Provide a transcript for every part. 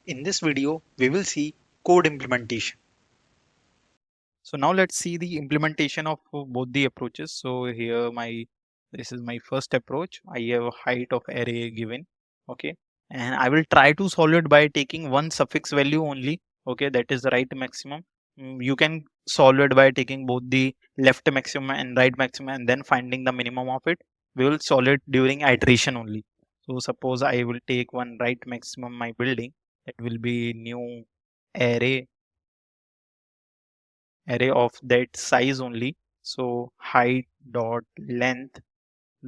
In this video, we will see code implementation. So now let's see the implementation of both the approaches. So here this is my first approach. I have a height of array given, okay, and I will try to solve it by taking one suffix value only, okay, that is the right maximum. You can solve it by taking both the left maximum and right maximum and then finding the minimum of it. We will solve it during iteration only. So suppose I will take one right maximum my building, that will be new array of that size only. So height dot length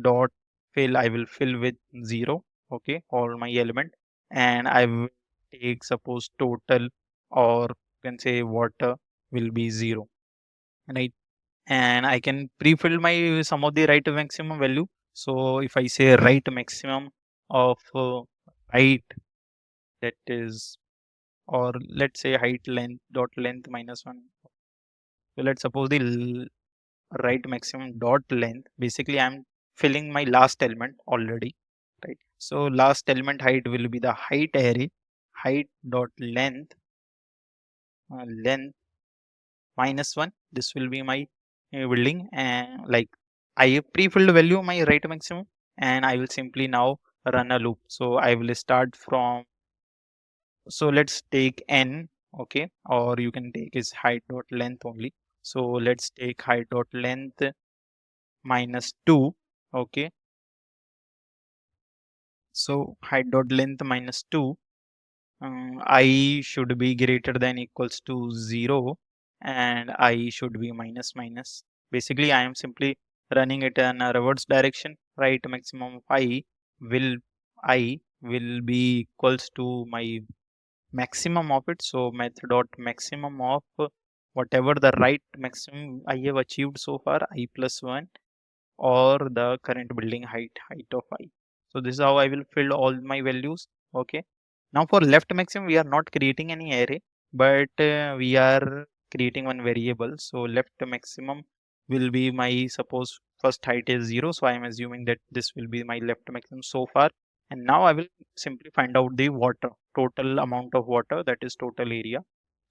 dot fill, I will fill with 0, okay, all my element, and I will take suppose total, or you can say water will be 0, right? And I can pre-fill my some of the right maximum value. So if I say right maximum of height, that is, or let's say height length dot length minus 1. So let's suppose the right maximum dot length, basically I'm filling my last element already, right? So last element height will be the height array, height dot length, length minus 1. This will be my building, and like I have pre-filled value my right maximum, and I will simply now run a loop. So I will start from, so let's take n, okay, or you can take is height dot length only. So let's take height dot length minus 2, okay. So height dot length minus 2, I should be greater than equals to 0, and I should be minus minus. Basically I am simply running it in a reverse direction. Right maximum of I will be equals to my maximum of it. So method dot maximum of whatever the right maximum I have achieved so far, I plus 1, or the current building height of I. So this is how I will fill all my values, okay. Now for left maximum we are not creating any array, but we are creating one variable. So left maximum will be my, suppose first height is 0, so I am assuming that this will be my left maximum so far. And now I will simply find out the water, total amount of water, that is total area.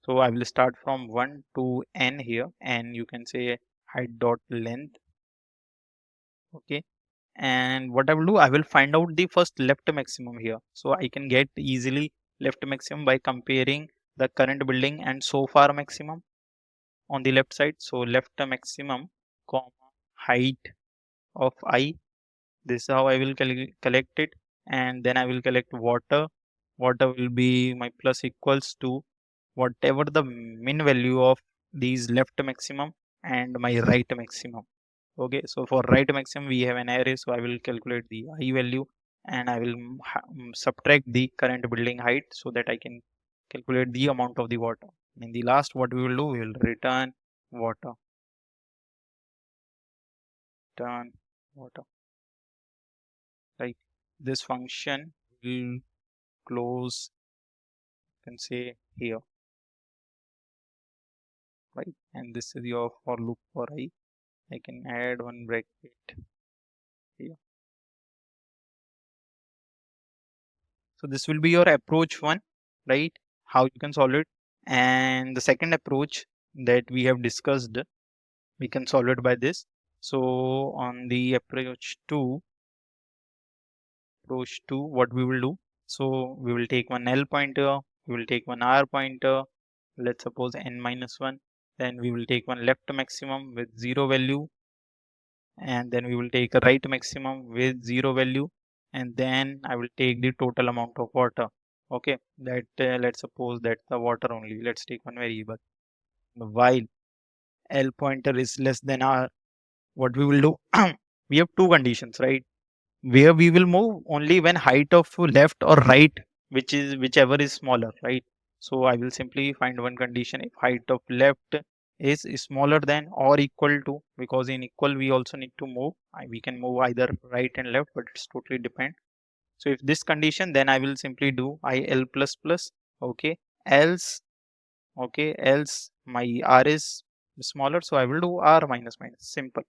So I will start from 1 to n here, and you can say height dot length, okay. And what I will do, I will find out the first left maximum here. So I can get easily left maximum by comparing the current building and so far maximum on the left side. So left maximum comma height of I. This is how I will collect it, and then I will collect water. Water will be my plus equals to whatever the min value of these left maximum and my right maximum. Okay, so for right maximum we have an array, so I will calculate the I value, and I will subtract the current building height so that I can calculate the amount of the water. In the last, what we will do, we will return water, return water, right? This function will close, you can say here, right? And this is your for loop for I can add one bracket here. So this will be your approach 1, right? How you can solve it. And the second approach that we have discussed, we can solve it by this. So on the approach 2, what we will do? So we will take one L pointer, we will take one R pointer, let's suppose n minus 1. Then we will take one left maximum with 0 value, and then we will take a right maximum with 0 value, and then I will take the total amount of water, okay. That let's suppose that's the water only. Let's take one variable. While L pointer is less than R, what we will do, we have two conditions, right, where we will move only when height of left or right, whichever is smaller, right? So I will simply find one condition. If height of left is smaller than or equal to, because in equal we also need to move, we can move either right and left, but it's totally depend. So if this condition, then I will simply do IL plus plus, okay. Else, okay, else my R is smaller, so I will do R minus minus, simple.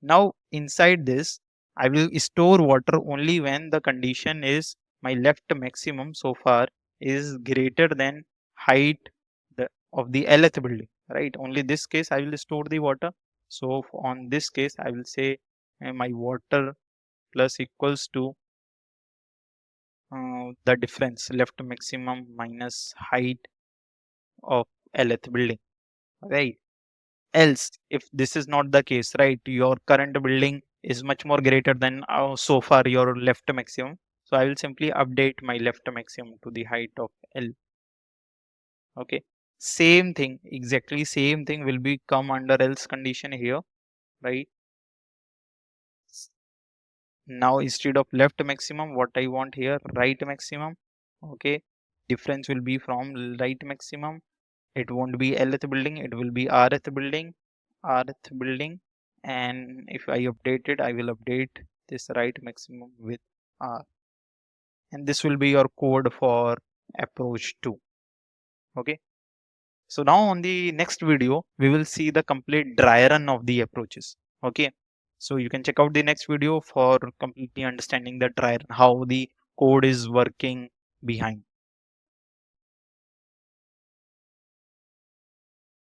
Now inside this, I will store water only when the condition is my left maximum so far is greater than height of the lth building, right? Only this case I will store the water. So on this case I will say my water plus equals to the difference left maximum minus height of lth building, right? Else if this is not the case, right, your current building is much more greater than so far your left maximum, so I will simply update my left maximum to the height of L. Okay, same thing, exactly same thing will be come under else condition here, right? Now instead of left maximum, what I want here, right maximum. Okay, difference will be from right maximum, it won't be lth building, it will be rth building, rth building. And if I update it, I will update this right maximum with r, and this will be your code for approach 2. Okay, so now on the next video we will see the complete dry run of the approaches. Okay, so you can check out the next video for completely understanding the dry run, how the code is working behind.